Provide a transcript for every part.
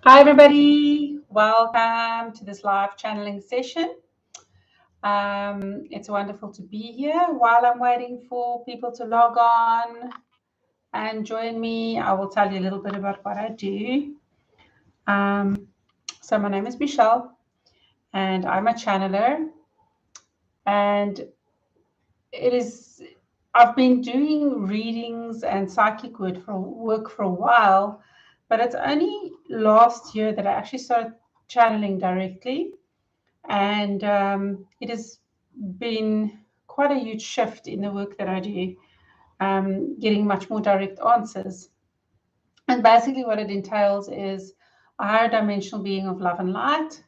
Hi, everybody. Welcome to this live channeling session. It's wonderful to be here. While I'm waiting for people to log on and join me, I will tell you a little bit about what I do. So my name is Michelle, and I'm a channeler. And I've been doing readings and psychic work for a while, but it's only last year that I actually started channeling directly. And it has been quite a huge shift in the work that I do, getting much more direct answers. And basically what it entails is a higher dimensional being of love and light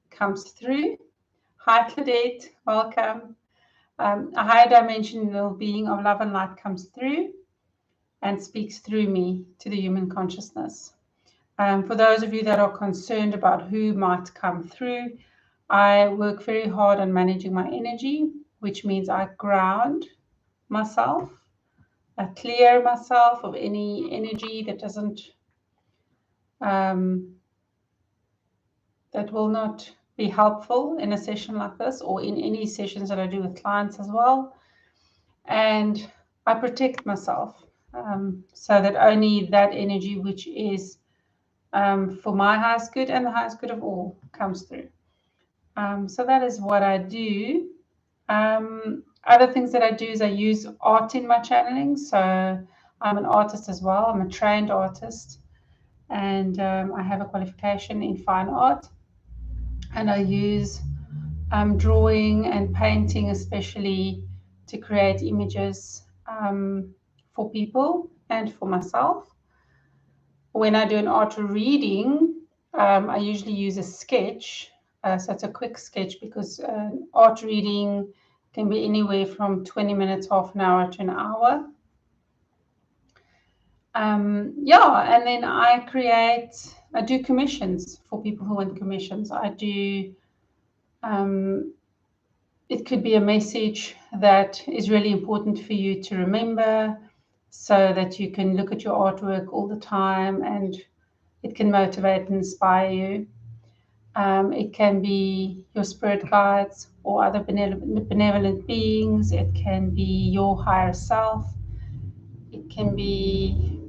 comes through. Hi, Claudette, welcome. A higher dimensional being of love and light comes through and speaks through me to the human consciousness. For those of you that are concerned about who might come through, I work very hard on managing my energy, which means I ground myself, I clear myself of any energy that that will not be helpful in a session like this, or in any sessions that I do with clients as well. And I protect myself so that only that energy which is for my highest good and the highest good of all comes through. So that is what I do. Other things that I do is I use art in my channeling. So I'm an artist as well. I'm a trained artist, and I have a qualification in fine art. And I use drawing and painting, especially to create images for people and for myself. When I do an art reading, I usually use a sketch. So it's a quick sketch, because art reading can be anywhere from 20 minutes, half an hour to an hour. And then I do commissions for people who want commissions. It could be a message that is really important for you to remember, so that you can look at your artwork all the time and it can motivate and inspire you. It can be your spirit guides or other benevolent beings. It can be your higher self. It can be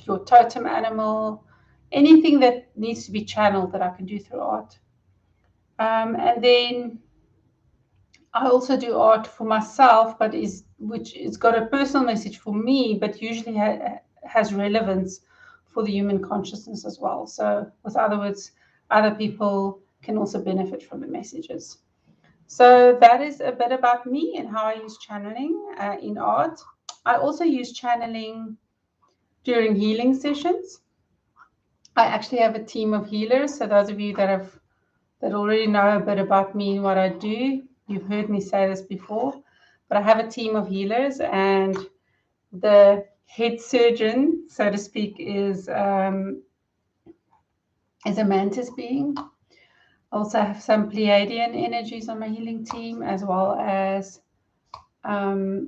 your totem animal. Anything that needs to be channeled that I can do through art. And then I also do art for myself, which it's got a personal message for me, but usually has relevance for the human consciousness as well. So, with other words, other people can also benefit from the messages. So that is a bit about me and how I use channeling in art. I also use channeling during healing sessions. I actually have a team of healers. So those of you that already know a bit about me and what I do, you've heard me say this before, but I have a team of healers, and the head surgeon, so to speak, is a mantis being. I also have some Pleiadian energies on my healing team, as well as my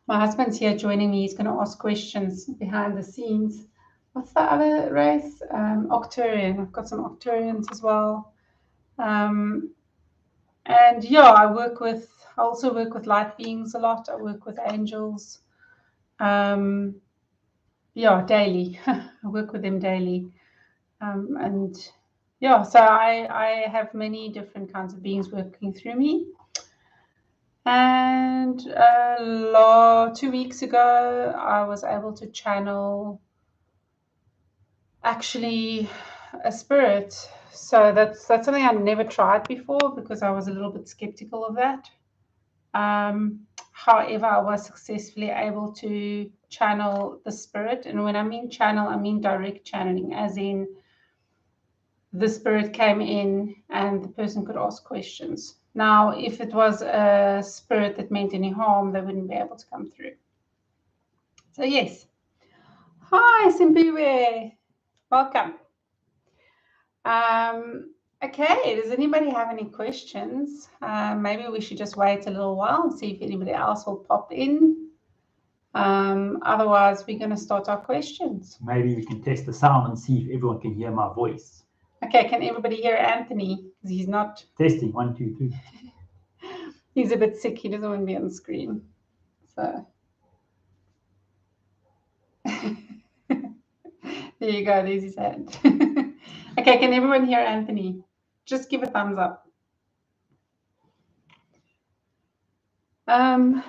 husband's here joining me. He's going to ask questions behind the scenes. What's the other race? Octurian. I've got some Octurians as well. And yeah, I also work with light beings a lot. I work with angels. Daily. I work with them daily. So I have many different kinds of beings working through me. And 2 weeks ago, I was able to channel actually a spirit. So that's something I never tried before, because I was a little bit skeptical of that. However, I was successfully able to channel the spirit. And when I mean channel, I mean direct channeling, as in the spirit came in and the person could ask questions. Now, if it was a spirit that meant any harm, they wouldn't be able to come through. So yes. Hi, Simbiwe. Welcome. Okay, does anybody have any questions? Maybe we should just wait a little while and see if anybody else will pop in. Otherwise, we're going to start our questions. Maybe we can test the sound and see if everyone can hear my voice. Okay, can everybody hear Anthony? Because he's not... Testing, 1, 2, 3. He's a bit sick. He doesn't want to be on the screen. So... There you go. There's his hand. Okay, can everyone hear Anthony? Just give a thumbs up. All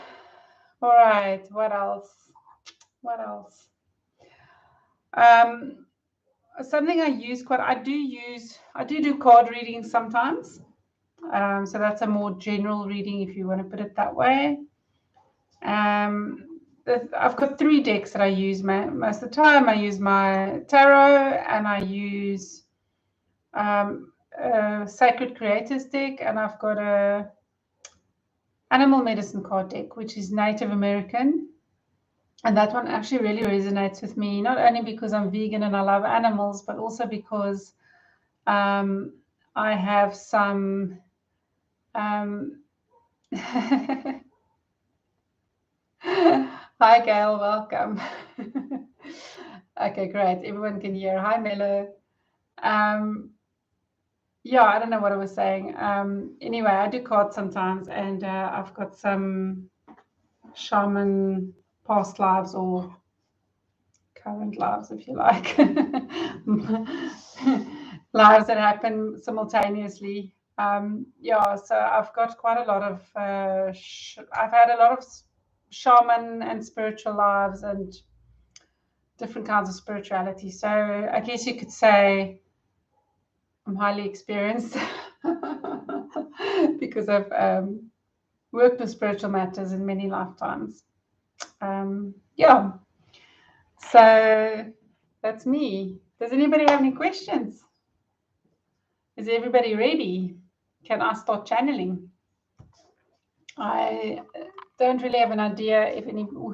right. What else? Something I use quite. I do card readings sometimes. So that's a more general reading, if you want to put it that way. I've got 3 decks that I use most of the time. I use my tarot, and I use a Sacred Creators deck, and I've got a animal medicine card deck, which is Native American. And that one actually really resonates with me, not only because I'm vegan and I love animals, but also because I have some... Hi, Gail. Welcome. Okay, great. Everyone can hear. Hi, Melo. Yeah, I don't know what I was saying. Anyway, I do cards sometimes, and I've got some shaman past lives or current lives, if you like. Lives that happen simultaneously. Yeah, so I've got quite a lot of... I've had a lot of shaman and spiritual lives and different kinds of spirituality. So I guess you could say I'm highly experienced because I've worked with spiritual matters in many lifetimes. Yeah, so that's me. Does anybody have any questions? Is everybody ready? Can I start channeling? I don't really have an idea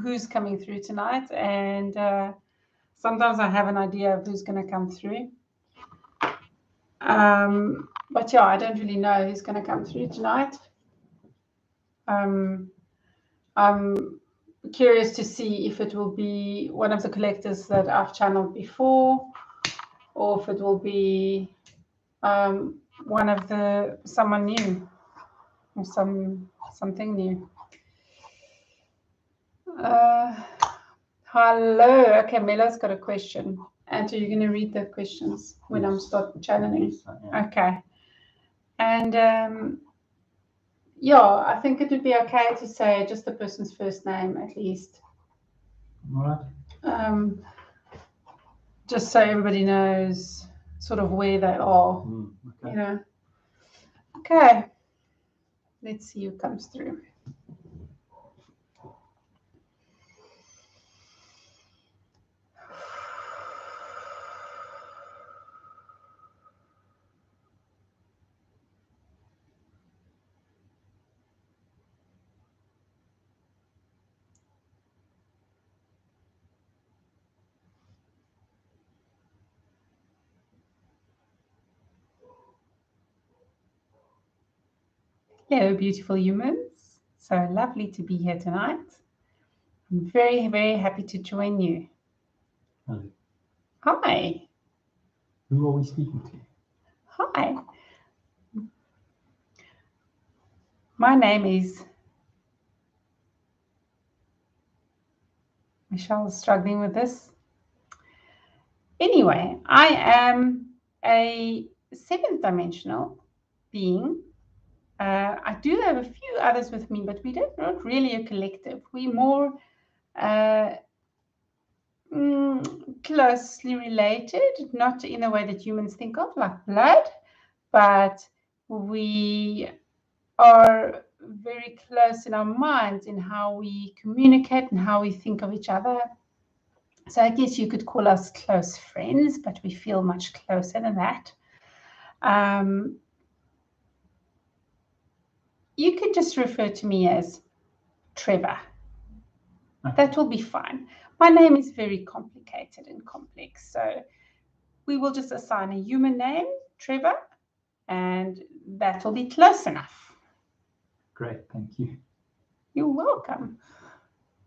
who's coming through tonight, and sometimes I have an idea of who's going to come through. But yeah, I don't really know who's going to come through tonight. I'm curious to see if it will be one of the collectors that I've channeled before, or if it will be one of someone new, or something new. Hello. Okay, Melo's got a question. Andrew, you're going to read the questions when I'm start channeling. Yes, yeah. Okay. And yeah, I think it would be okay to say just the person's first name at least. All right. Just so everybody knows sort of where they are. Okay. You know. Okay. Let's see who comes through. Hello, beautiful humans. So lovely to be here tonight. I'm very, very happy to join you. Hello. Hi. Who are we speaking to? Hi. My name is... Michelle is struggling with this. Anyway, I am a 7th-dimensional being. I do have a few others with me, but we're not really a collective. We're more closely related, not in the way that humans think of, like blood, but we are very close in our minds in how we communicate and how we think of each other. So I guess you could call us close friends, but we feel much closer than that. You could just refer to me as Trevor. That will be fine. My name is very complicated and complex, so we will just assign a human name, Trevor, and that will be close enough. Great, thank you. You're welcome.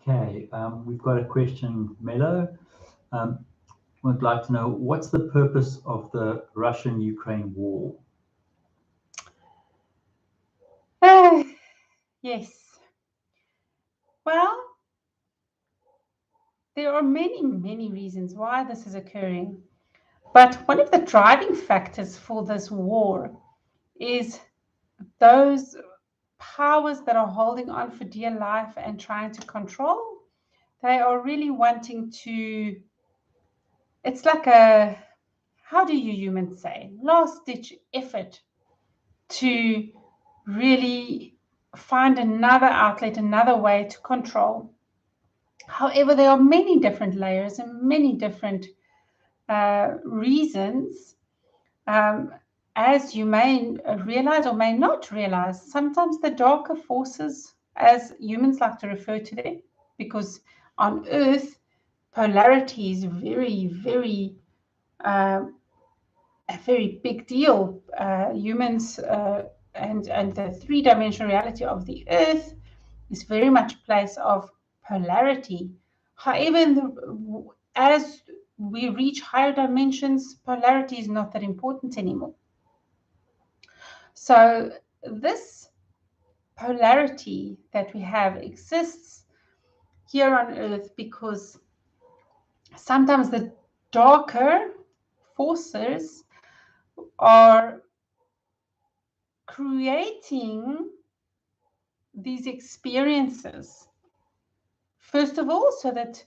Okay, we've got a question, Mello. Would like to know, what's the purpose of the Russian-Ukraine war? Yes. Well, there are many, many reasons why this is occurring. But one of the driving factors for this war is those powers that are holding on for dear life and trying to control. They are really wanting to, it's like a, how do you humans say, last-ditch effort to really find another outlet, another way to control. However, there are many different layers and many different reasons. As you may realize or may not realize, sometimes the darker forces, as humans like to refer to them, because on Earth, polarity is very, very a very big deal. Humans and the three-dimensional reality of the Earth is very much a place of polarity. However, as we reach higher dimensions, polarity is not that important anymore. So this polarity that we have exists here on Earth because sometimes the darker forces are creating these experiences. First of all, so that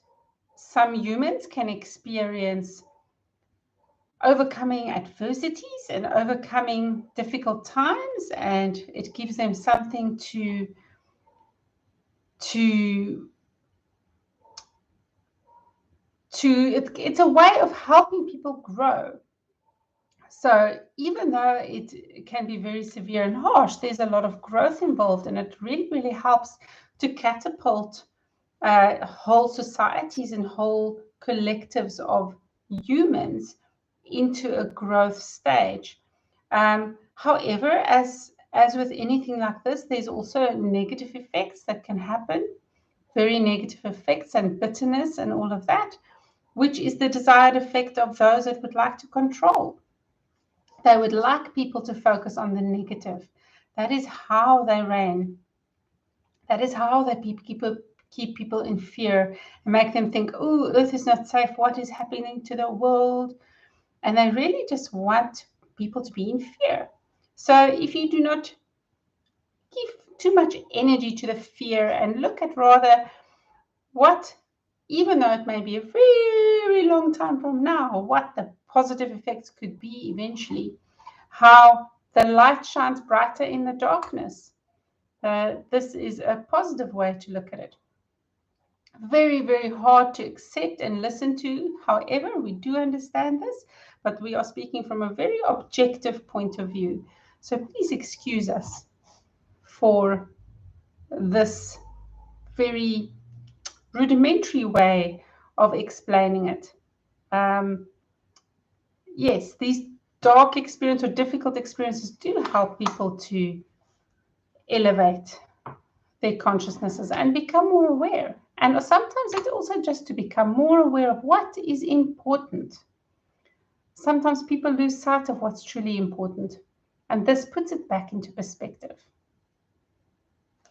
some humans can experience overcoming adversities and overcoming difficult times, and it gives them something it's a way of helping people grow. So even though it can be very severe and harsh, there's a lot of growth involved, and it really, really helps to catapult whole societies and whole collectives of humans into a growth stage. However, as with anything like this, there's also negative effects that can happen, very negative effects and bitterness and all of that, which is the desired effect of those that would like to control. They would like people to focus on the negative. That is how they reign. That is how they keep people in fear and make them think, oh, Earth is not safe. What is happening to the world? And they really just want people to be in fear. So if you do not give too much energy to the fear and look at rather what, even though it may be a very long time from now, what the positive effects could be eventually, how the light shines brighter in the darkness. This is a positive way to look at it. Very, very hard to accept and listen to. However, we do understand this, but we are speaking from a very objective point of view. So please excuse us for this very rudimentary way of explaining it. Yes, these dark experiences or difficult experiences do help people to elevate their consciousnesses and become more aware. And sometimes it's also just to become more aware of what is important. Sometimes people lose sight of what's truly important, and this puts it back into perspective.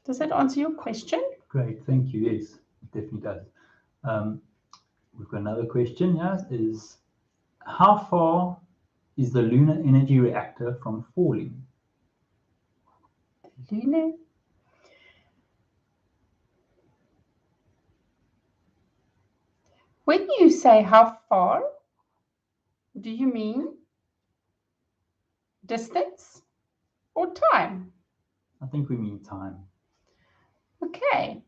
Does that answer your question? Great, thank you. Yes, it definitely does. We've got another question here, is how far is the Lunar Energy Reactor from falling? Lunar? When you say how far, do you mean distance or time? I think we mean time. Okay.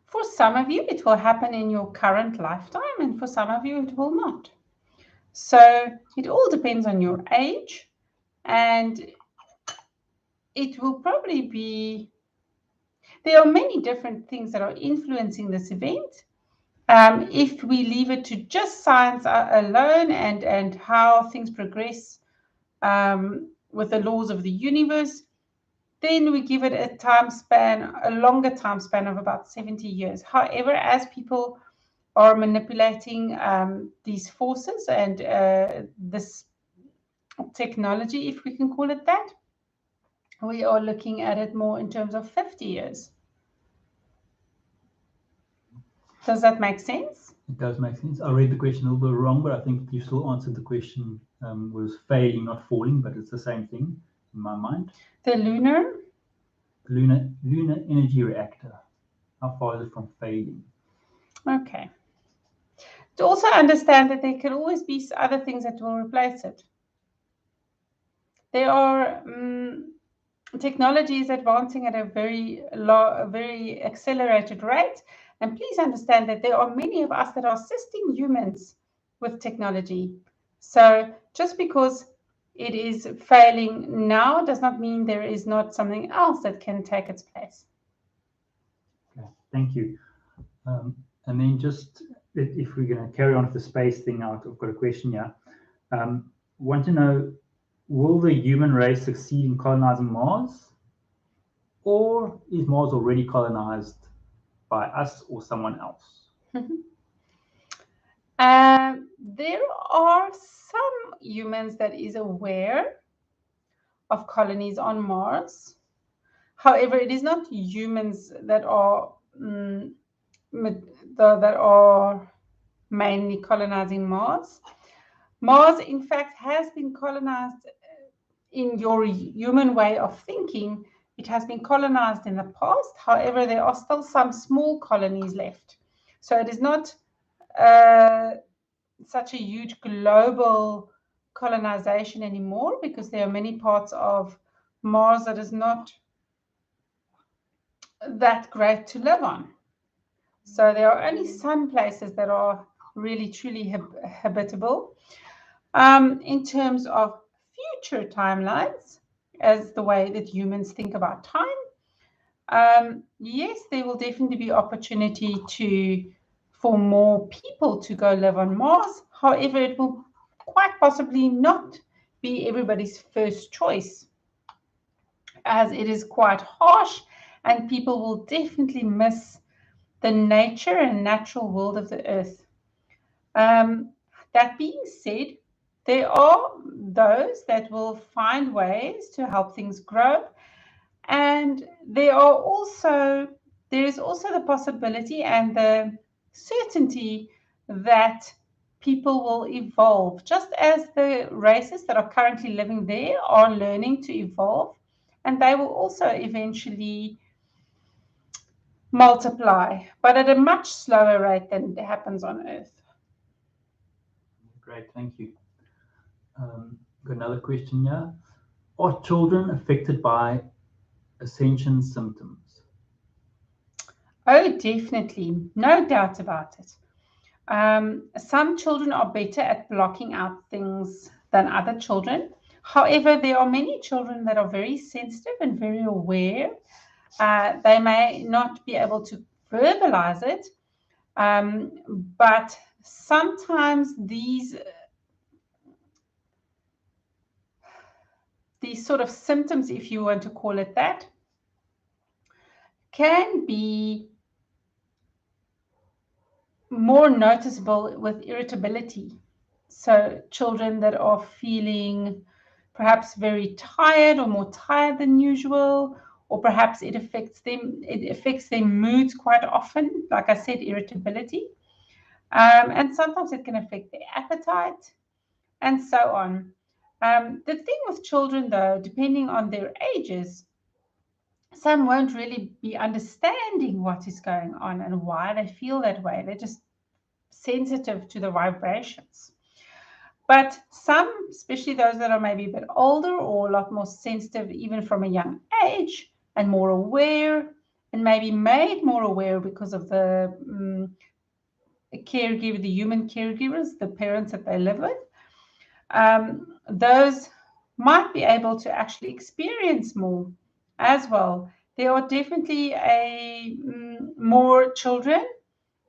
For some of you, it will happen in your current lifetime, and for some of you, it will not. So it all depends on your age, and it will probably be, there are many different things that are influencing this event. If we leave it to just science alone and how things progress with the laws of the universe, then we give it a time span, a longer time span of about 70 years. However, as people are manipulating these forces and this technology, if we can call it that, we are looking at it more in terms of 50 years. Does that make sense? It does make sense. I read the question a little bit wrong, but I think you still answered the question. Was failing, not falling, but it's the same thing in my mind. The lunar Energy Reactor. How far is it from failing? Okay. To also understand that there can always be other things that will replace it. There are technologies advancing at a very accelerated rate. And please understand that there are many of us that are assisting humans with technology. So just because it is failing now does not mean there is not something else that can take its place. Okay, thank you. And then just if we're going to carry on with the space thing now, I've got a question here. Want to know, will the human race succeed in colonizing Mars? Or is Mars already colonized by us or someone else? There are some humans that is aware of colonies on Mars. However, it is not humans that are mainly colonizing Mars. Mars, in fact, has been colonized in your human way of thinking. It has been colonized in the past. However, there are still some small colonies left. So it is not such a huge global colonization anymore, because there are many parts of Mars that is not that great to live on. So there are only some places that are really truly habitable. In terms of future timelines, as the way that humans think about time, yes, there will definitely be opportunity for more people to go live on Mars. However, it will quite possibly not be everybody's first choice, as it is quite harsh, and people will definitely miss the nature and natural world of the Earth. That being said, there are those that will find ways to help things grow, and there is also the possibility and the certainty that people will evolve, just as the races that are currently living there are learning to evolve, and they will also eventually multiply, but at a much slower rate than it happens on Earth. Great, thank you. Got another question here. Are children affected by Ascension symptoms? Oh, definitely. No doubt about it. Some children are better at blocking out things than other children. However, there are many children that are very sensitive and very aware. They may not be able to verbalize it, but sometimes these sort of symptoms, if you want to call it that, can be more noticeable with irritability. So children that are feeling perhaps very tired or more tired than usual, or perhaps it affects their moods quite often, like I said, irritability. And sometimes it can affect their appetite and so on. The thing with children, though, depending on their ages, some won't really be understanding what is going on and why they feel that way. They're just sensitive to the vibrations. But some, especially those that are maybe a bit older or a lot more sensitive, even from a young age, and more aware, and maybe made more aware because of the caregiver, the human caregivers, the parents that they live with, those might be able to actually experience more as well. There are definitely more children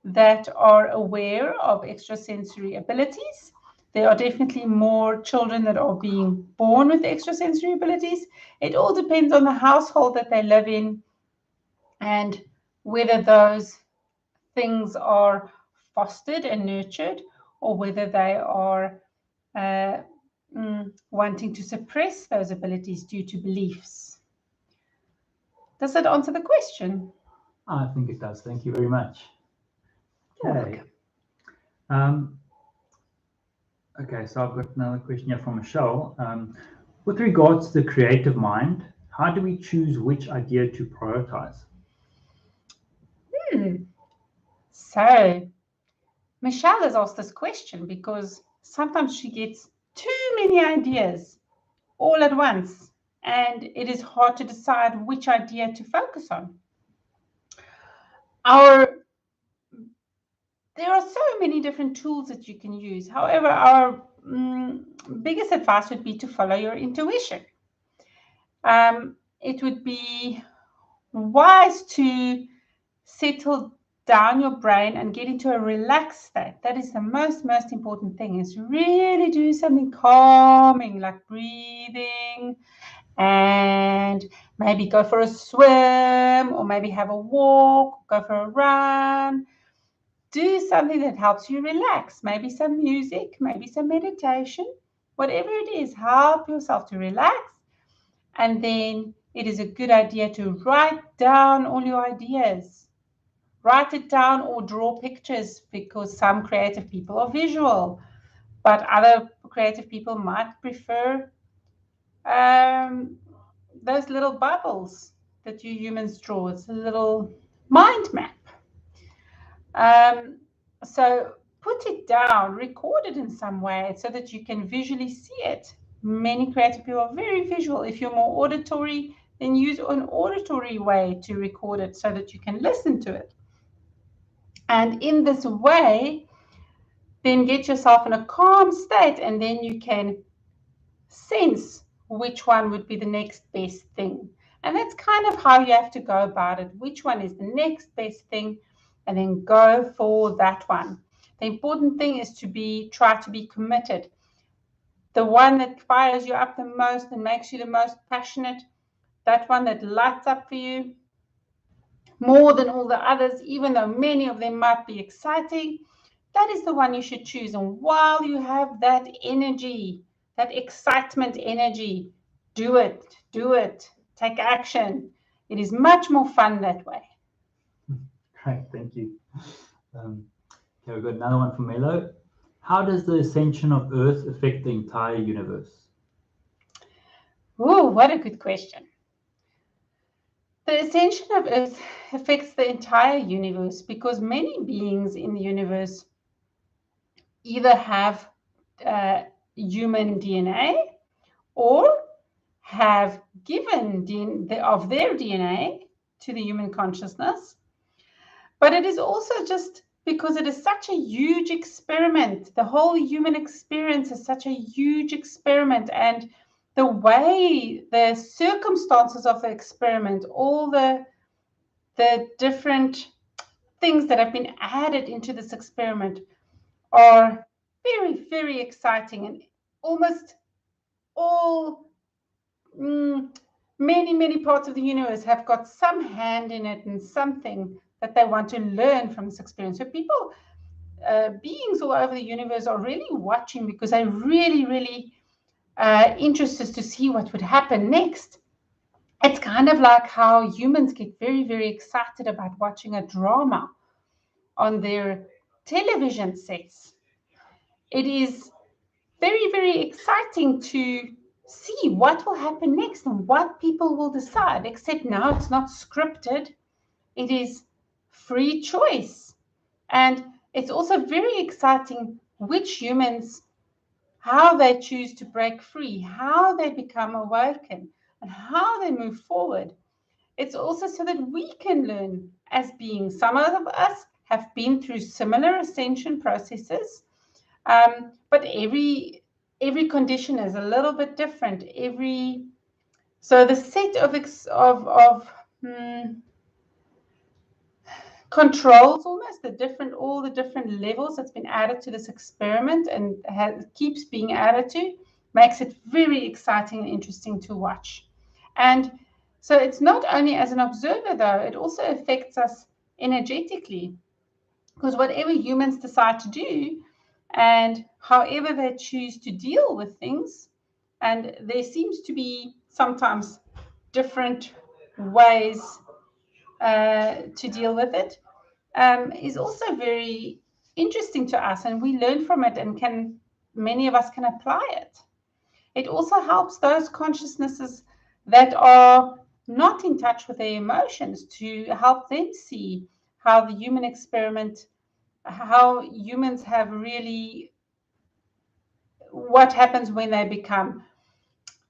that are aware of extrasensory abilities, There are definitely more children that are being born with extrasensory abilities. It all depends on the household that they live in and whether those things are fostered and nurtured or whether they are wanting to suppress those abilities due to beliefs. Does that answer the question? I think it does. Thank you very much. Okay. Okay, so I've got another question here from Michelle. With regards to the creative mind, how do we choose which idea to prioritize? So, Michelle has asked this question because sometimes she gets too many ideas all at once, and it is hard to decide which idea to focus on. There are so many different tools that you can use. However, our biggest advice would be to follow your intuition. It would be wise to settle down your brain and get into a relaxed state. That is the most important thing, is really do something calming, like breathing, and maybe go for a swim, or maybe have a walk, go for a run. Do something that helps you relax, maybe some music, maybe some meditation, whatever it is, help yourself to relax. And then it is a good idea to write down all your ideas. Write it down or draw pictures, because some creative people are visual, but other creative people might prefer those little bubbles that you humans draw. It's a little mind map. So put it down, record it in some way so that you can visually see it. Many creative people are very visual. If you're more auditory, then use an auditory way to record it so that you can listen to it. And in this way, then get yourself in a calm state, and then you can sense which one would be the next best thing. And that's kind of how you have to go about it. Which one is the next best thing? And then go for that one. The important thing is to try to be committed. The one that fires you up the most and makes you the most passionate, that one that lights up for you more than all the others, even though many of them might be exciting, that is the one you should choose. And while you have that energy, that excitement energy, do it, take action. It is much more fun that way. Great, thank you. Okay, we've got another one from Melo. How does the ascension of Earth affect the entire universe? Oh, what a good question. The ascension of Earth affects the entire universe because many beings in the universe either have human DNA or have given of their DNA to the human consciousness. But it is also just because it is such a huge experiment. The whole human experience is such a huge experiment, and the way, the circumstances of the experiment, all the different things that have been added into this experiment are very, very exciting, and almost all many parts of the universe have got some hand in it and something that they want to learn from this experience. So people, beings all over the universe are really watching because they're really interested to see what would happen next. It's kind of like how humans get very, very excited about watching a drama on their television sets. It is very, very exciting to see what will happen next and what people will decide, except now it's not scripted. It is free choice. And it's also very exciting which humans, how they choose to break free, how they become awakened, and how they move forward. It's also so that we can learn as beings. Some of us have been through similar ascension processes, but every condition is a little bit different. So the set of controls almost all the different levels that's been added to this experiment and keeps being added to, makes it very exciting and interesting to watch. And so it's not only as an observer, though, it also affects us energetically, because whatever humans decide to do and however they choose to deal with things, and there seems to be sometimes different ways to deal with it, is also very interesting to us, and we learn from it, and many of us can apply it. It also helps those consciousnesses that are not in touch with their emotions to help them see how the human experiment, how humans have really, what happens when they become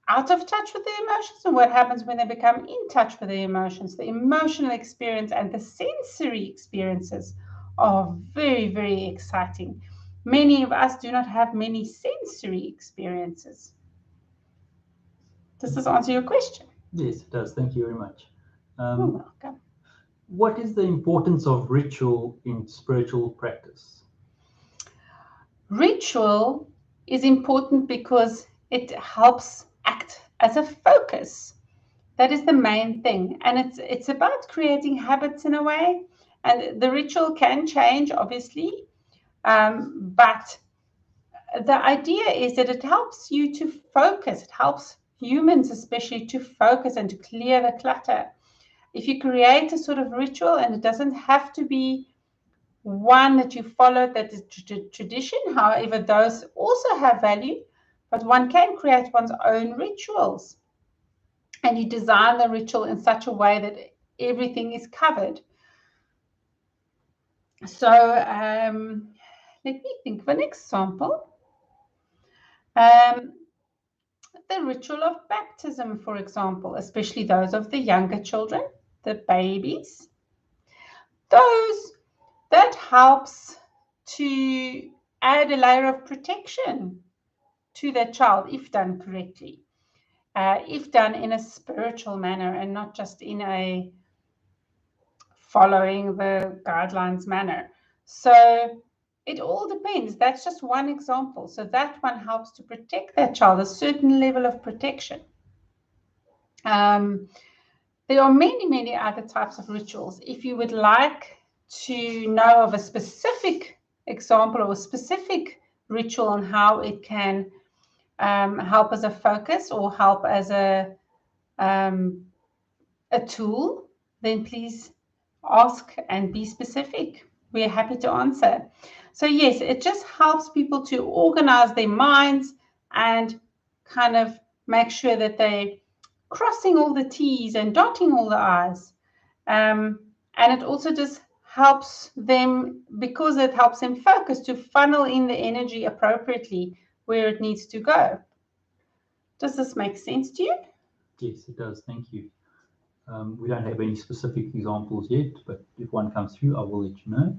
out of touch with their emotions and what happens when they become in touch with their emotions. The emotional experience and the sensory experiences are very, very exciting. Many of us do not have many sensory experiences. Does this answer your question? Yes, it does. Thank you very much. You're welcome. What is the importance of ritual in spiritual practice? Ritual is important because it helps act as a focus. That is the main thing. And it's about creating habits in a way. And the ritual can change, obviously. But the idea is that it helps you to focus. It helps humans especially to focus and to clear the clutter. If you create a sort of ritual, and it doesn't have to be one that you follow that is tradition, however, those also have value, but one can create one's own rituals. And you design the ritual in such a way that everything is covered. So let me think of an example. The ritual of baptism, for example, especially those of the younger children, the babies, that helps to add a layer of protection to that child if done correctly, if done in a spiritual manner and not just in a following the guidelines manner. So it all depends. That's just one example. So that one helps to protect that child, a certain level of protection. There are many, many other types of rituals. If you would like to know of a specific example or a specific ritual on how it can help as a focus or help as a tool, then please ask and be specific. We're happy to answer. So yes, it just helps people to organize their minds and kind of make sure that they're crossing all the T's and dotting all the I's. And it also just helps them, because it helps them focus, to funnel in the energy appropriately where it needs to go. Does this make sense to you? Yes, it does. Thank you. We don't have any specific examples yet, but if one comes through, I will let you know.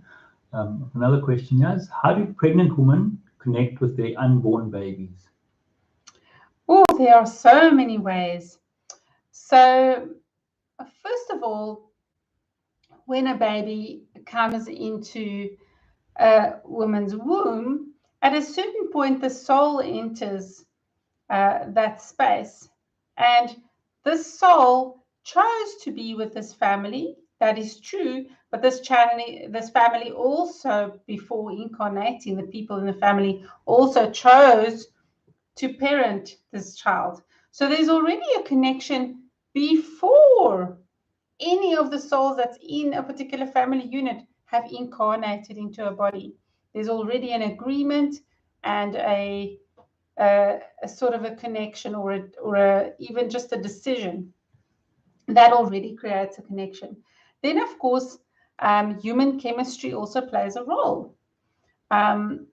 Another question is, how do pregnant women connect with their unborn babies? Oh, there are so many ways. So, first of all, when a baby comes into a woman's womb, at a certain point, the soul enters that space. And this soul chose to be with this family. That is true. But this family also, before incarnating, the people in the family also chose to parent this child. So there's already a connection before any of the souls that's in a particular family unit have incarnated into a body. There's already an agreement and a sort of a connection or even just a decision that already creates a connection. Then, of course, human chemistry also plays a role. The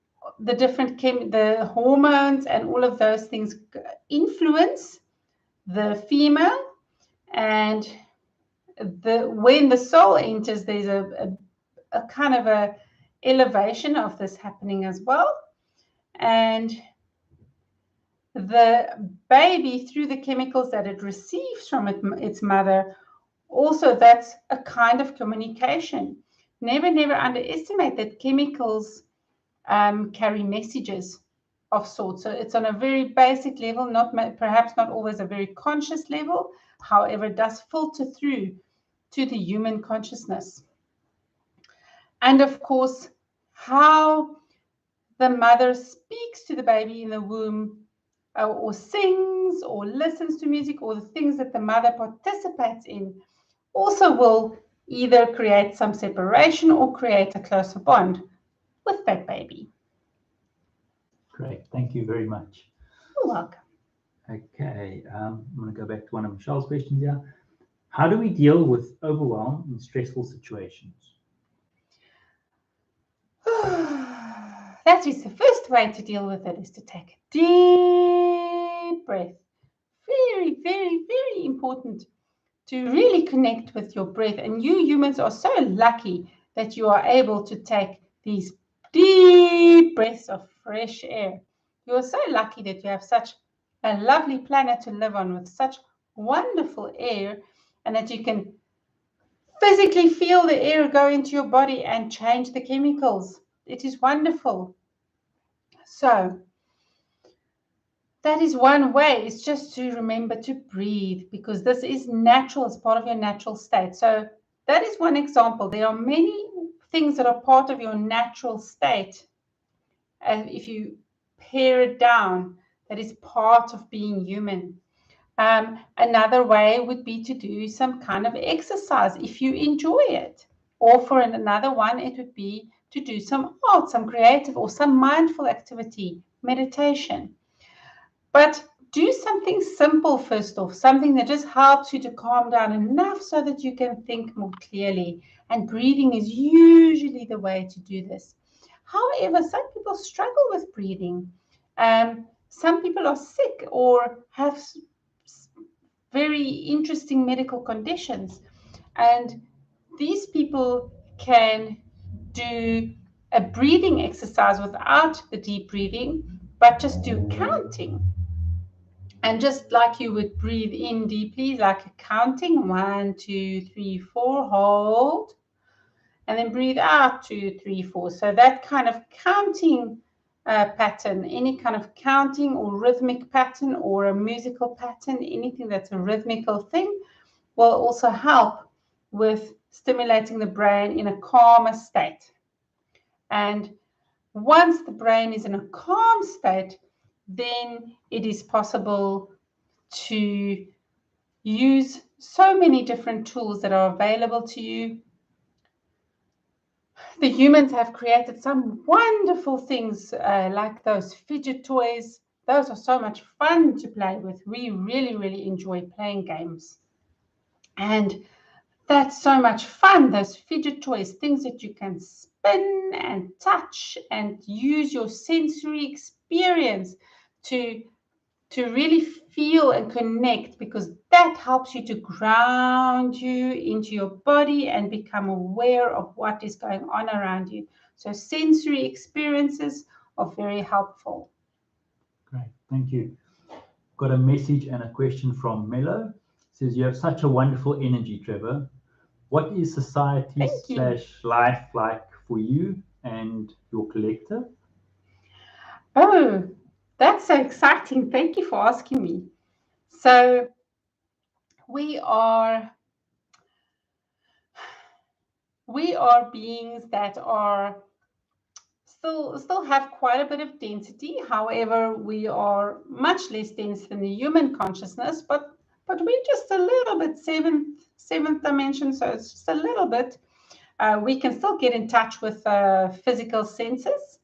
hormones and all of those things influence the female, and when the soul enters, there's a kind of a elevation of this happening as well. And the baby, through the chemicals that it receives from its mother, also that's a kind of communication. never, never underestimate that chemicals carry messages of sorts. So it's on a very basic level, perhaps not always a very conscious level. However, it does filter through to the human consciousness. And of course, how the mother speaks to the baby in the womb, or sings or listens to music, or the things that the mother participates in, also will either create some separation or create a closer bond with that baby. Great, thank you very much. You're welcome. Okay, I'm going to go back to one of Michelle's questions here. How do we deal with overwhelm in stressful situations? That is the first way to deal with it, is to take a deep breath. Very, very, very important to really connect with your breath. And you humans are so lucky that you are able to take these deep breaths of fresh air. You are so lucky that you have such a lovely planet to live on with such wonderful air, and that you can physically feel the air go into your body and change the chemicals. It is wonderful. So that is one way, is just to remember to breathe, because this is natural, it's part of your natural state. So that is one example. There are many things that are part of your natural state. And if you pare it down, that is part of being human. Another way would be to do some kind of exercise if you enjoy it. Or for another one, it would be to do some art, some creative or some mindful activity, meditation. But do something simple first off, something that just helps you to calm down enough so that you can think more clearly. And breathing is usually the way to do this. However, some people struggle with breathing. Some people are sick or have very interesting medical conditions. And these people can do a breathing exercise without the deep breathing, but just do counting. And just like you would breathe in deeply, like a counting, 1, 2, 3, 4, hold, and then breathe out, 2, 3, 4. So that kind of counting pattern, any kind of counting or rhythmic pattern or a musical pattern, anything that's a rhythmical thing, will also help with stimulating the brain in a calmer state. And once the brain is in a calm state, then it is possible to use so many different tools that are available to you. The humans have created some wonderful things like those fidget toys. Those are so much fun to play with. We really, really enjoy playing games. And that's so much fun, those fidget toys, things that you can spin and touch and use your sensory experience to really feel and connect, because that helps you to ground you into your body and become aware of what is going on around you. So sensory experiences are very helpful. Great, thank you. Got a message and a question from Mello. It says, you have such a wonderful energy, Trevor. What is society / life like for you and your collective? Oh, that's so exciting. Thank you for asking me. So we are beings that are still have quite a bit of density. However, we are much less dense than the human consciousness, but we're just a little bit seventh dimension, so it's just a little bit. We can still get in touch with physical senses,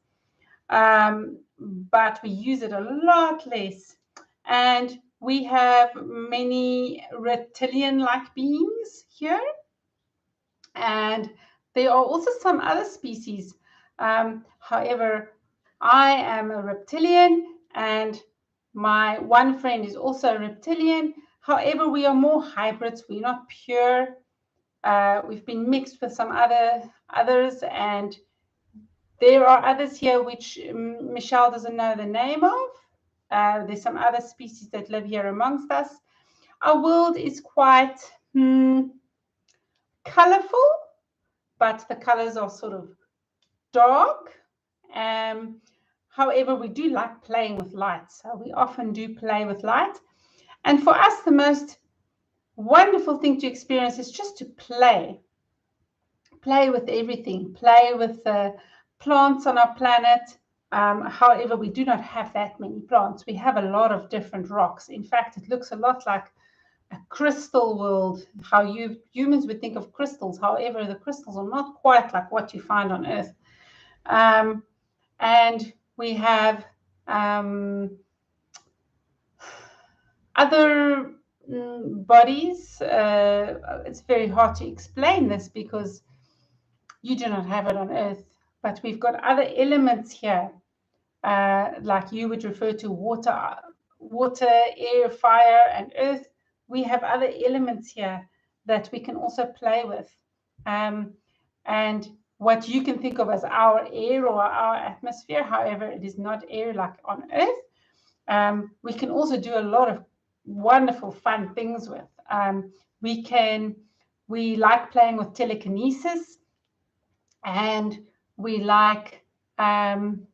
but we use it a lot less. And we have many reptilian-like beings here, and there are also some other species. However, I am a reptilian, and my one friend is also a reptilian. However, we are more hybrids. We're not pure. We've been mixed with some others, and there are others here which Michelle doesn't know the name of. There's some other species that live here amongst us. Our world is quite colorful, but the colors are sort of dark. However, we do like playing with light, so we often do play with light. And for us, the most wonderful thing to experience is just to play with everything, play with the plants on our planet. However, we do not have that many plants. We have a lot of different rocks. In fact, it looks a lot like a crystal world, how humans would think of crystals. However, the crystals are not quite like what you find on Earth. And we have other bodies. It's very hard to explain this because you do not have it on Earth, but we've got other elements here, like you would refer to water, air, fire, and earth. We have other elements here that we can also play with. And what you can think of as our air or our atmosphere, however, it is not air like on Earth. We can also do a lot of wonderful, fun things with. We like playing with telekinesis, and we like playing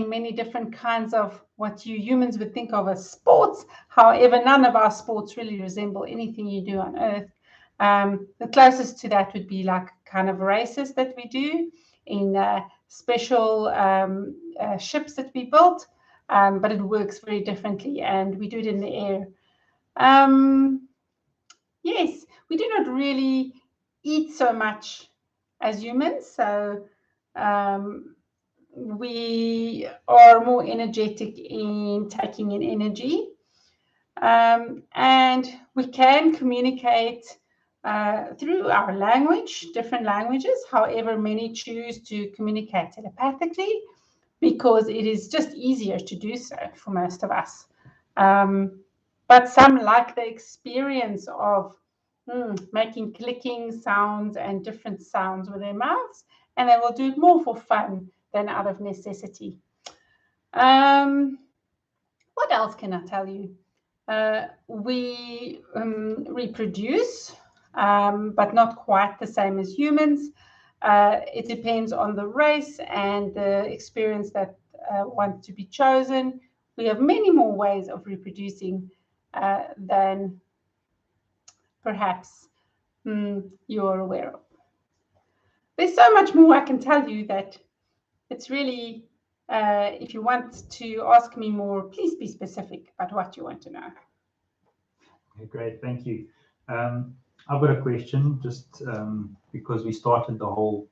many different kinds of what you humans would think of as sports. However, none of our sports really resemble anything you do on Earth. The closest to that would be like kind of races that we do in special ships that we built, but it works very differently, and we do it in the air. Yes, we do not really eat so much as humans, so we are more energetic in taking in energy, and we can communicate through our language, different languages. However, many choose to communicate telepathically because it is just easier to do so for most of us. But some like the experience of making clicking sounds and different sounds with their mouths, and they will do it more for fun than out of necessity. What else can I tell you? We reproduce, but not quite the same as humans. It depends on the race and the experience that wants to be chosen. We have many more ways of reproducing than perhaps you're aware of. There's so much more I can tell you that it's really, if you want to ask me more, please be specific about what you want to know. Okay, great, thank you. I've got a question, just because we started the whole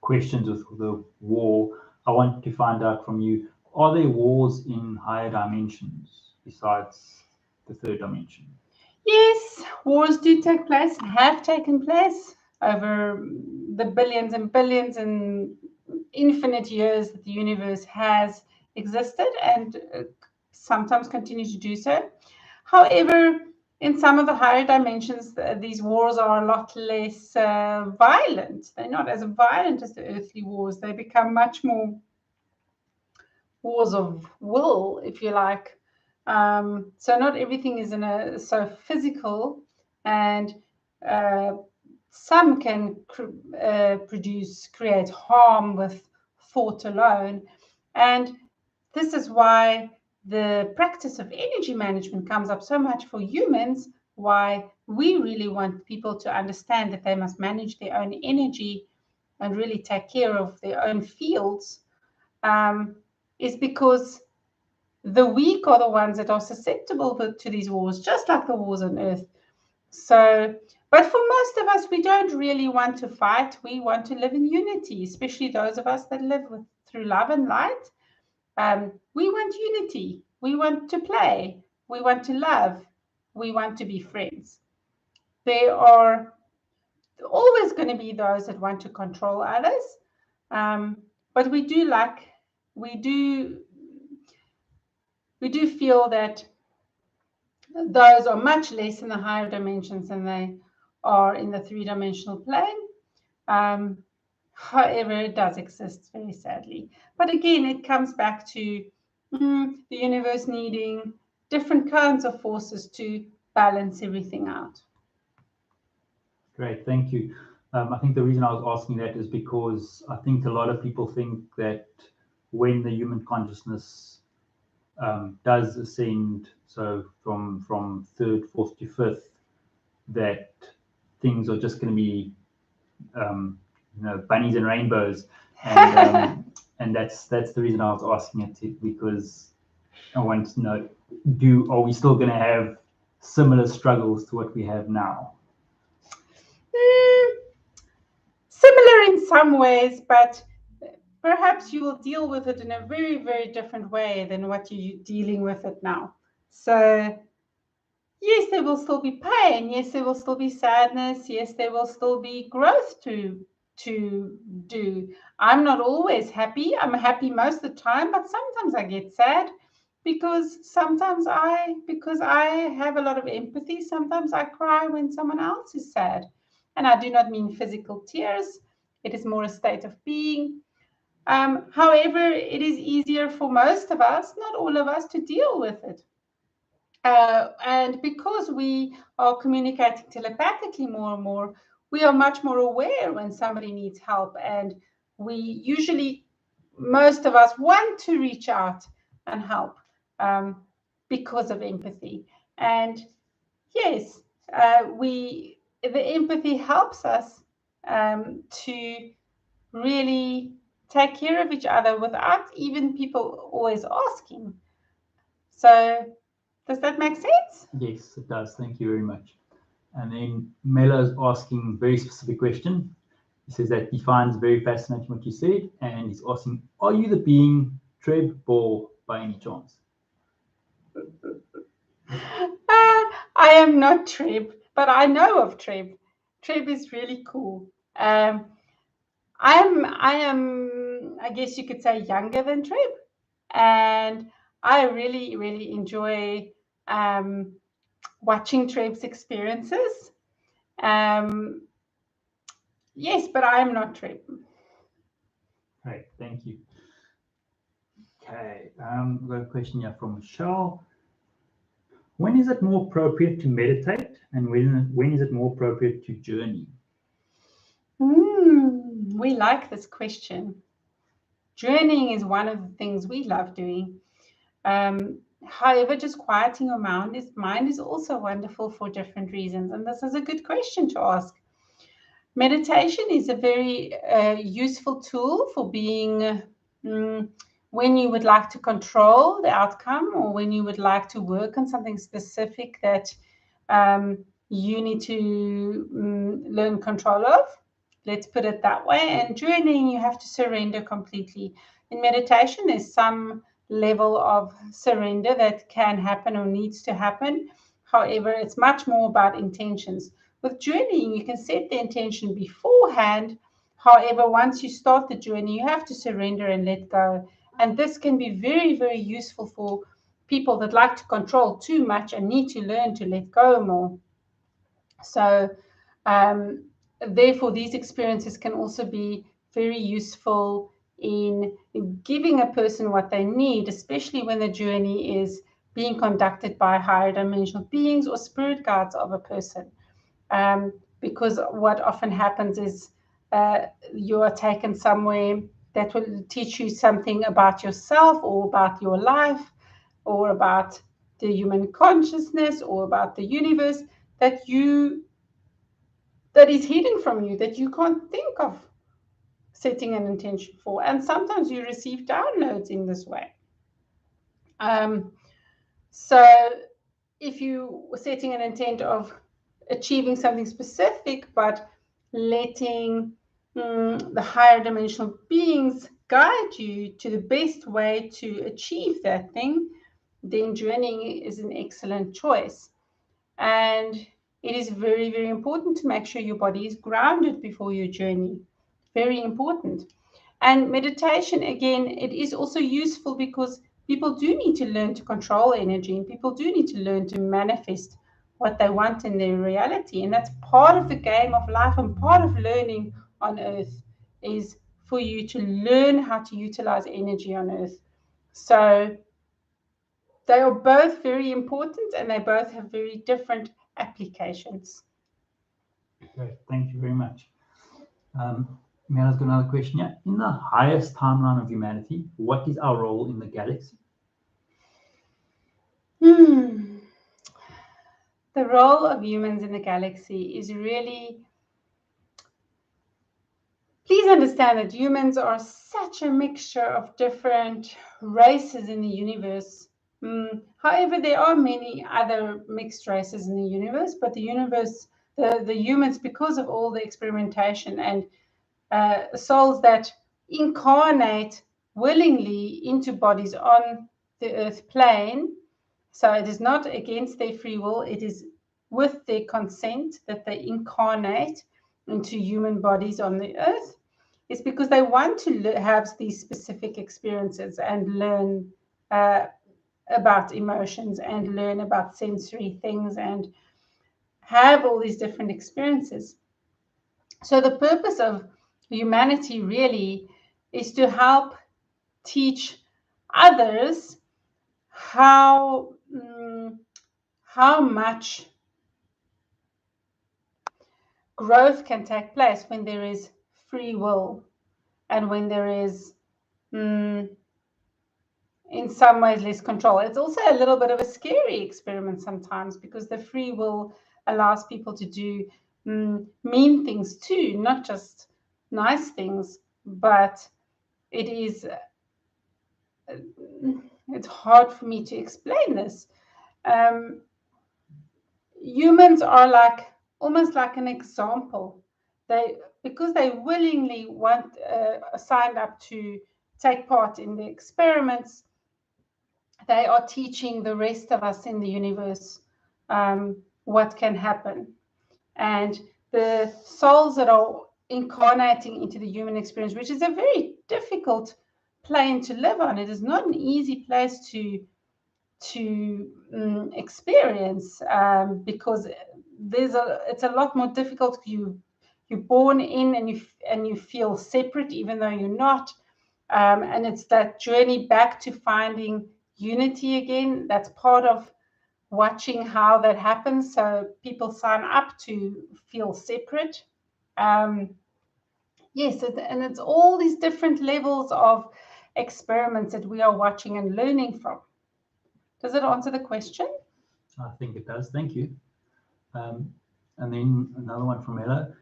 questions with the war. I want to find out from you, are there wars in higher dimensions besides the third dimension? Yes, wars do take place, have taken place over the billions and billions and infinite years that the universe has existed, and sometimes continues to do so. However, in some of the higher dimensions, these wars are a lot less violent. They're not as violent as the earthly wars. They become much more wars of will, if you like. So not everything is so physical, and some can create harm with thought alone. And this is why the practice of energy management comes up so much for humans, why we really want people to understand that they must manage their own energy and really take care of their own fields, is because the weak are the ones that are susceptible to these wars, just like the wars on Earth. So, but for most of us, we don't really want to fight. We want to live in unity, especially those of us that live through love and light. We want unity. We want to play. We want to love. We want to be friends. There are always going to be those that want to control others, but we do feel that those are much less in the higher dimensions than they are in the three-dimensional plane. However, it does exist, very sadly. But again, it comes back to the universe needing different kinds of forces to balance everything out. Great, thank you. I think the reason I was asking that is because I think a lot of people think that when the human consciousness does ascend, so from third, fourth to fifth, that things are just going to be, bunnies and rainbows, and and that's the reason I was asking it, because I want to know, are we still going to have similar struggles to what we have now? Similar in some ways, but perhaps you will deal with it in a very, very different way than what you're dealing with it now. So yes, there will still be pain. Yes, there will still be sadness. Yes, there will still be growth to do. I'm not always happy. I'm happy most of the time, but sometimes I get sad because because I have a lot of empathy. Sometimes I cry when someone else is sad. And I do not mean physical tears. It is more a state of being. However, it is easier for most of us, not all of us, to deal with it. And because we are communicating telepathically more and more, we are much more aware when somebody needs help. And we usually, most of us, want to reach out and help because of empathy. And yes, the empathy helps us to really take care of each other without even people always asking. So does that make sense? Yes, it does. Thank you very much. And then Mela is asking a very specific question. He says that he finds very fascinating what you said, and he's asking, are you the being Trevor by any chance? I am not Treb, but I know of Treb. Treb is really cool. I am, I guess you could say, younger than Treb, and I really, really enjoy watching Treb's experiences. Yes, but I am not Treb. Great, thank you. Okay, we've got a question here from Michelle. When is it more appropriate to meditate, and when is it more appropriate to journey? We like this question. Journeying is one of the things we love doing. However, just quieting your mind is also wonderful for different reasons. And this is a good question to ask. Meditation is a very useful tool for being when you would like to control the outcome, or when you would like to work on something specific that you need to learn control of. Let's put it that way. And journeying, you have to surrender completely. In meditation, there's some level of surrender that can happen or needs to happen. However, it's much more about intentions. With journeying, you can set the intention beforehand. However, once you start the journey, you have to surrender and let go. And this can be very, very useful for people that like to control too much and need to learn to let go more. So, therefore, these experiences can also be very useful in giving a person what they need, especially when the journey is being conducted by higher dimensional beings or spirit guides of a person. Because what often happens is you are taken somewhere that will teach you something about yourself, or about your life, or about the human consciousness, or about the universe that is hidden from you, that you can't think of setting an intention for. And sometimes you receive downloads in this way. So if you were setting an intent of achieving something specific, but letting the higher dimensional beings guide you to the best way to achieve that thing, then journeying is an excellent choice. And it is very, very important to make sure your body is grounded before your journey. Very important. And meditation, again, it is also useful because people do need to learn to control energy, and people do need to learn to manifest what they want in their reality. And that's part of the game of life, and part of learning on earth is for you to learn how to utilize energy on earth. So they are both very important, and they both have very different applications. Great, thank you very much. Mela's got another question here. In the highest timeline of humanity, what is our role in the galaxy? The role of humans in the galaxy is really... Please understand that humans are such a mixture of different races in the universe. However, there are many other mixed races in the universe, but the humans, because of all the experimentation and souls that incarnate willingly into bodies on the Earth plane, so it is not against their free will, it is with their consent that they incarnate into human bodies on the Earth. It's because they want to have these specific experiences and learn about emotions and learn about sensory things and have all these different experiences. So the purpose of humanity really is to help teach others how much growth can take place when there is free will and when there is in some ways less control. It's also a little bit of a scary experiment sometimes, because the free will allows people to do mean things too, not just nice things, but it's hard for me to explain this. Humans are almost like an example. Because they willingly signed up to take part in the experiments, they are teaching the rest of us in the universe what can happen. And the souls that are incarnating into the human experience, which is a very difficult plane to live on. It is not an easy place to experience, because it's a lot more difficult. You're born in and you feel separate even though you're not, and it's that journey back to finding unity again. That's part of watching how that happens. So people sign up to feel separate. Yes, and it's all these different levels of experiments that we are watching and learning from. Does it answer the question? I think it does. Thank you. And then another one from Ella.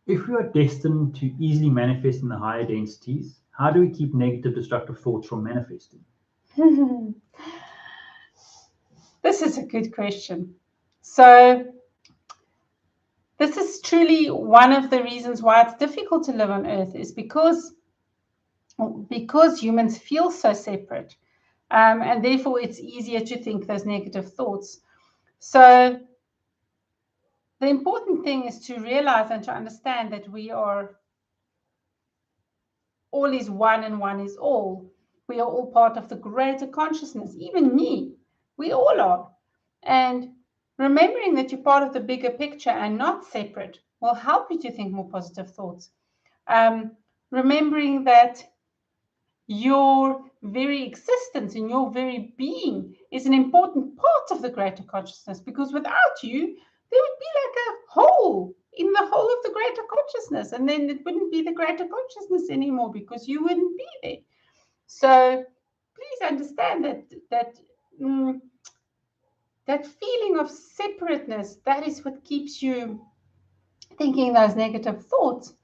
If we are destined to easily manifest in the higher densities, how do we keep negative, destructive thoughts from manifesting? This is a good question. So this is truly one of the reasons why it's difficult to live on Earth, is because humans feel so separate, and therefore it's easier to think those negative thoughts. So the important thing is to realize and to understand that we are all is one and one is all. We are all part of the greater consciousness, even me. We all are. And remembering that you're part of the bigger picture and not separate will help you to think more positive thoughts. Remembering that your very existence and your very being is an important part of the greater consciousness, because without you, there would be like a hole in the whole of the greater consciousness, and then it wouldn't be the greater consciousness anymore, because you wouldn't be there. So please understand that feeling of separateness, that is what keeps you thinking those negative thoughts.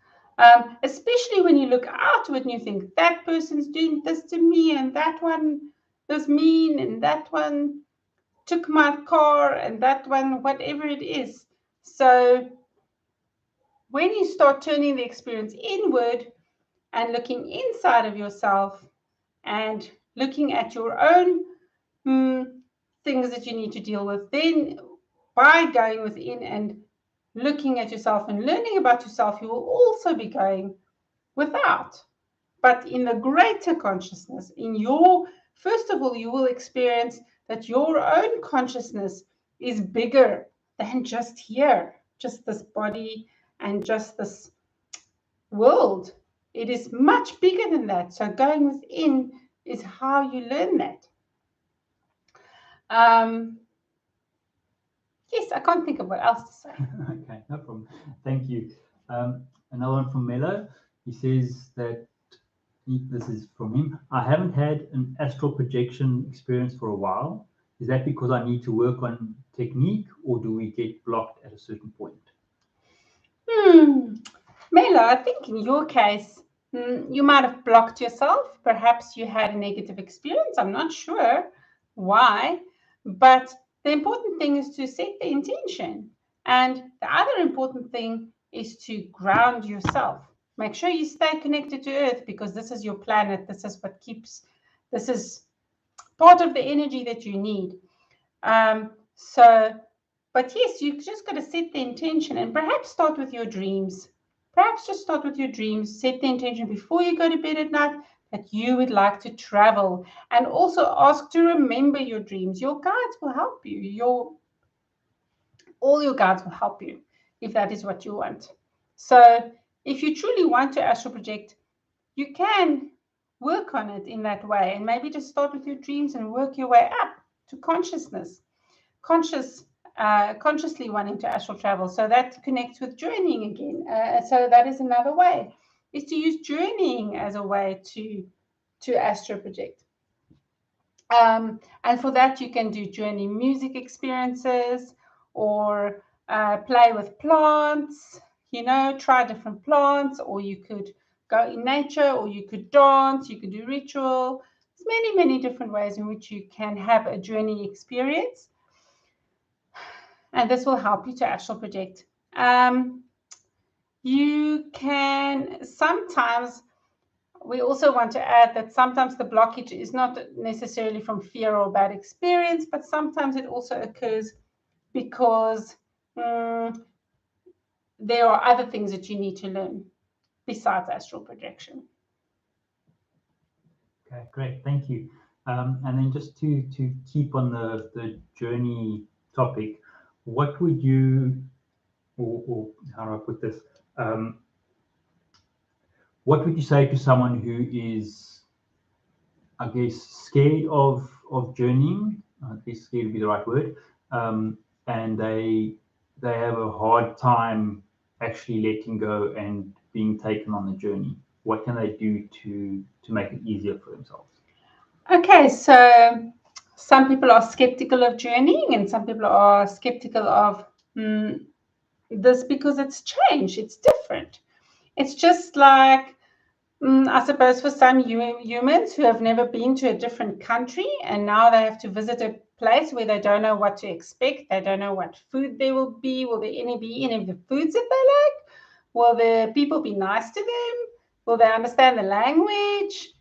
Especially when you look outward and you think that person's doing this to me, and that one was mean, and that one took my car, and that one, whatever it is. So when you start turning the experience inward and looking inside of yourself and looking at your own things that you need to deal with, then by going within and looking at yourself and learning about yourself, you will also be going without. But in the greater consciousness, first of all, you will experience that your own consciousness is bigger than just here, just this body and just this world. It is much bigger than that. So going within is how you learn that. Yes, I can't think of what else to say. Okay, no problem. Thank you. Another one from Melo. He says that this is from him. I haven't had an astral projection experience for a while. Is that because I need to work on technique, or do we get blocked at a certain point? Mela, I think in your case, you might have blocked yourself. Perhaps you had a negative experience. I'm not sure why, but the important thing is to set the intention. And the other important thing is to ground yourself. Make sure you stay connected to Earth, because this is your planet. This is what keeps, this is part of the energy that you need. But yes, you just got to set the intention, and perhaps start with your dreams. Perhaps just start with your dreams. Set the intention before you go to bed at night that you would like to travel, and also ask to remember your dreams. Your guides will help you. All your guides will help you if that is what you want. So if you truly want to astral project, you can work on it in that way, and maybe just start with your dreams and work your way up to consciousness, consciously wanting to astral travel. So that connects with journeying again. So that is another way, is to use journeying as a way to astral project. And for that, you can do journey music experiences, or play with plants, try different plants, or you could go in nature, or you could dance, you could do ritual. There's many, many different ways in which you can have a journey experience. And this will help you to astral project. You can sometimes, we also want to add that sometimes the blockage is not necessarily from fear or bad experience, but sometimes it also occurs because there are other things that you need to learn besides astral projection. Okay, great, thank you. And then just to keep on the journey topic, what would you, or how do I put this? What would you say to someone who is, I guess, scared of journeying? I guess scared would be the right word. And they have a hard time actually letting go and being taken on the journey. What can they do to make it easier for themselves? Okay, so some people are skeptical of journeying, and some people are skeptical of this because it's changed, it's different. It's just like, I suppose, for some humans who have never been to a different country, and now they have to visit a place where they don't know what to expect. They don't know what food there will be. Will there be any of the foods that they like? Will the people be nice to them? Will they understand the language?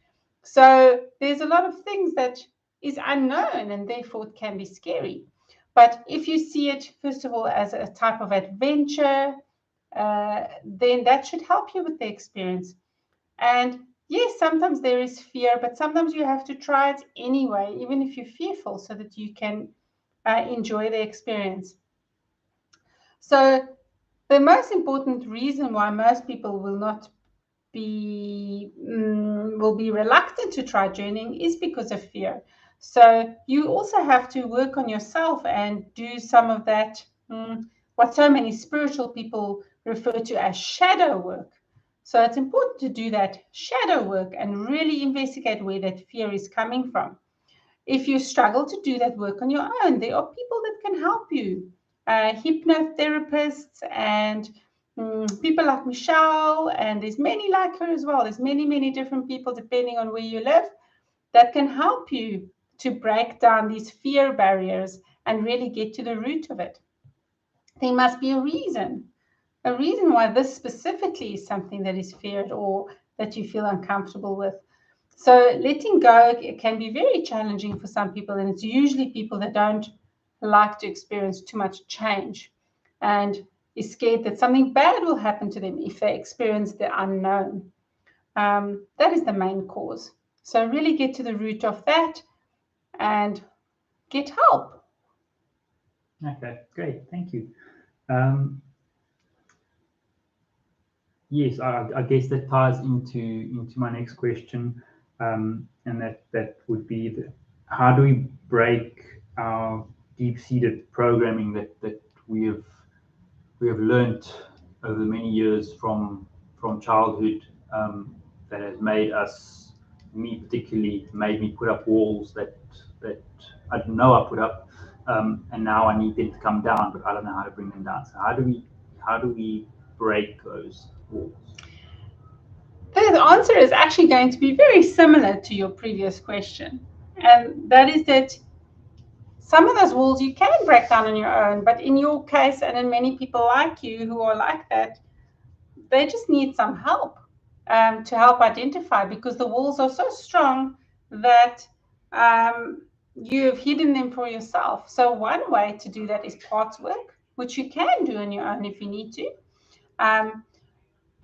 So there's a lot of things that is unknown, and therefore it can be scary. But if you see it, first of all, as a type of adventure, then that should help you with the experience. And yes, sometimes there is fear, but sometimes you have to try it anyway, even if you're fearful, so that you can enjoy the experience. So the most important reason why most people will be reluctant to try journeying is because of fear. So you also have to work on yourself and do some of that, what so many spiritual people refer to as shadow work. So it's important to do that shadow work and really investigate where that fear is coming from. If you struggle to do that work on your own, there are people that can help you, hypnotherapists and people like Michelle, and there's many like her as well. There's many, many different people, depending on where you live, that can help you to break down these fear barriers and really get to the root of it. There must be a reason why this specifically is something that is feared or that you feel uncomfortable with. So letting go can be very challenging for some people, and it's usually people that don't like to experience too much change and is scared that something bad will happen to them if they experience the unknown. That is the main cause. So really get to the root of that and get help. Okay, great, thank you. Yes, I guess that ties into my next question, and that would be how do we break our deep-seated programming that we have learnt over many years from childhood, that has made us, me particularly, made me put up walls that I didn't know I put up, and now I need them to come down, but I don't know how to bring them down. So how do we break those walls? The answer is actually going to be very similar to your previous question, and that is that some of those walls you can break down on your own, but in your case, and in many people like you who are like that, they just need some help to help identify, because the walls are so strong that you've hidden them for yourself. So one way to do that is parts work, which you can do on your own if you need to.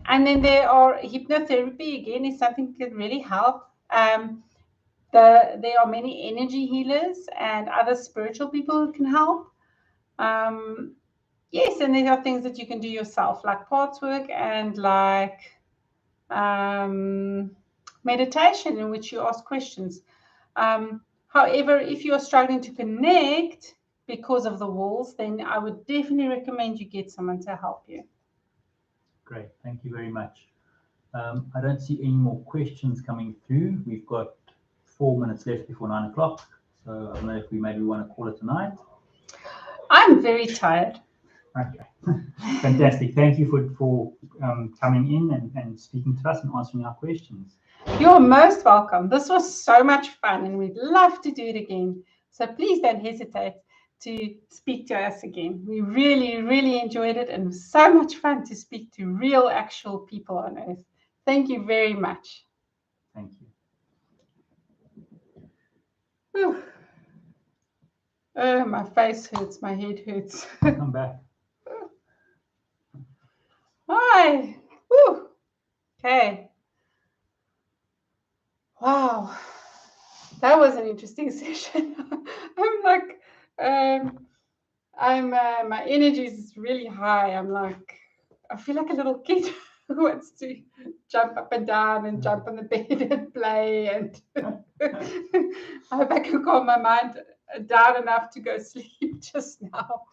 And then there are hypnotherapy, again, is something that can really help. There are many energy healers and other spiritual people who can help. Yes, and there are things that you can do yourself, like parts work and like meditation, in which you ask questions. However, if you are struggling to connect because of the walls, then I would definitely recommend you get someone to help you. Great, thank you very much. I don't see any more questions coming through. We've got 4 minutes left before 9 o'clock. So I don't know if we maybe want to call it tonight. I'm very tired. Okay, fantastic. Thank you for coming in and speaking to us and answering our questions. You're most welcome. This was so much fun, and we'd love to do it again. So please don't hesitate to speak to us again. We really, really enjoyed it, and it was so much fun to speak to real, actual people on Earth. Thank you very much. Thank you. Whew. Oh, my face hurts, my head hurts. Come back. Hi. Woo. Okay. Wow. That was an interesting session. I'm like, my energy is really high. I'm like, I feel like a little kid who wants to jump up and down and jump on the bed and play. And I hope I can calm my mind down enough to go sleep just now.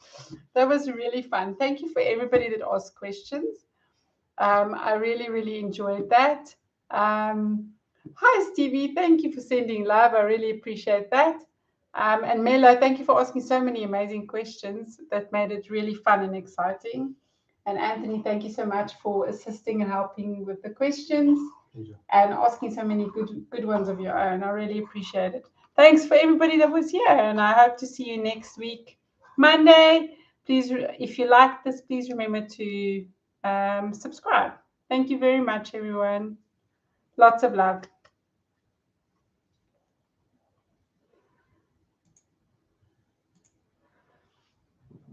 That was really fun. Thank you for everybody that asked questions. I really, really enjoyed that. Hi, Stevie. Thank you for sending love. I really appreciate that. And Melo, thank you for asking so many amazing questions that made it really fun and exciting. And Anthony, thank you so much for assisting and helping with the questions. Pleasure. And asking so many good ones of your own. I really appreciate it. Thanks for everybody that was here, and I hope to see you next week, Monday. Please, if you like this, please remember to subscribe. Thank you very much, everyone. Lots of love.